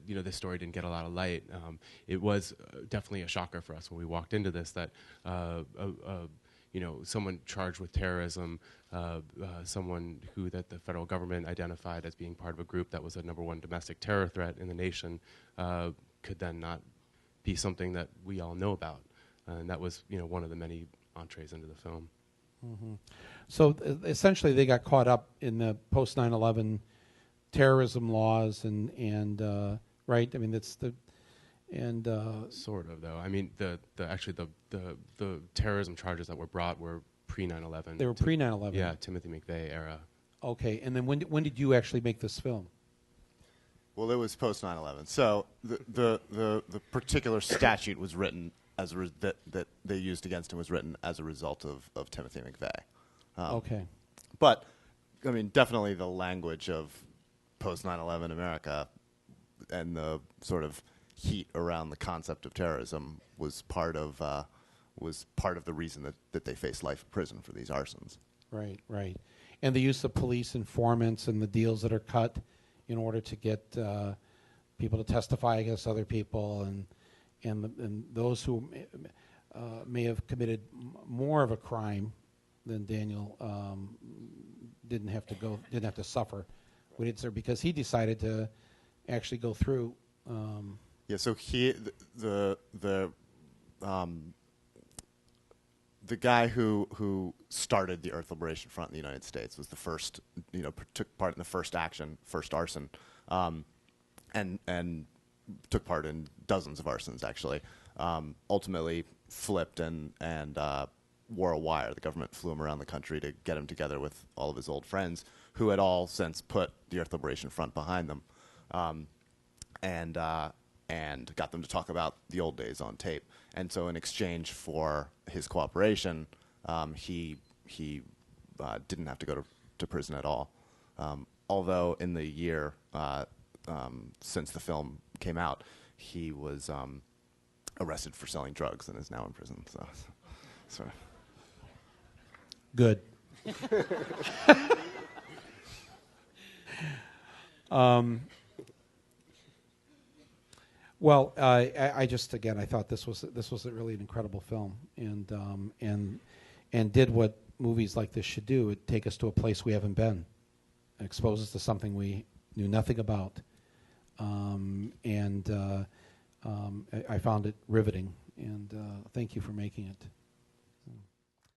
this story didn't get a lot of light. It was definitely a shocker for us when we walked into this that someone charged with terrorism, someone who that the federal government identified as being part of a group that was the #1 domestic terror threat in the nation, could then not be something that we all know about. And that was, one of the many entrees into the film. Mm-hmm. So essentially they got caught up in the post 9/11 terrorism laws and right? I mean, that's the... And sort of, though. I mean, the terrorism charges that were brought were pre 9/11. They were pre 9/11. Yeah, Timothy McVeigh era. Okay, and then when did you actually make this film? Well, it was post 9/11. So the particular statute was written as that they used against him was written as a result of Timothy McVeigh. Okay. But I mean, definitely the language of post 9/11 America and the sort of heat around the concept of terrorism was part of the reason that they faced life in prison for these arsons. Right, right. And the use of police informants and the deals that are cut in order to get people to testify against other people, and those who may have committed more of a crime than Daniel didn't have to suffer. We did, sir, because he decided to actually go through. Yeah, so the guy who started the Earth Liberation Front in the United States was the first, took part in the first arson, and took part in dozens of arsons actually. Ultimately flipped and wore a wire. The government flew him around the country to get him together with all of his old friends who had all since put the Earth Liberation Front behind them. And got them to talk about the old days on tape. And so in exchange for his cooperation, he didn't have to go to prison at all. Although in the year since the film came out, he was arrested for selling drugs and is now in prison. So. Good. Well, I just again I thought this was really an incredible film, and did what movies like this should do. It take us to a place we haven't been, expose us to something we knew nothing about, I found it riveting. And thank you for making it.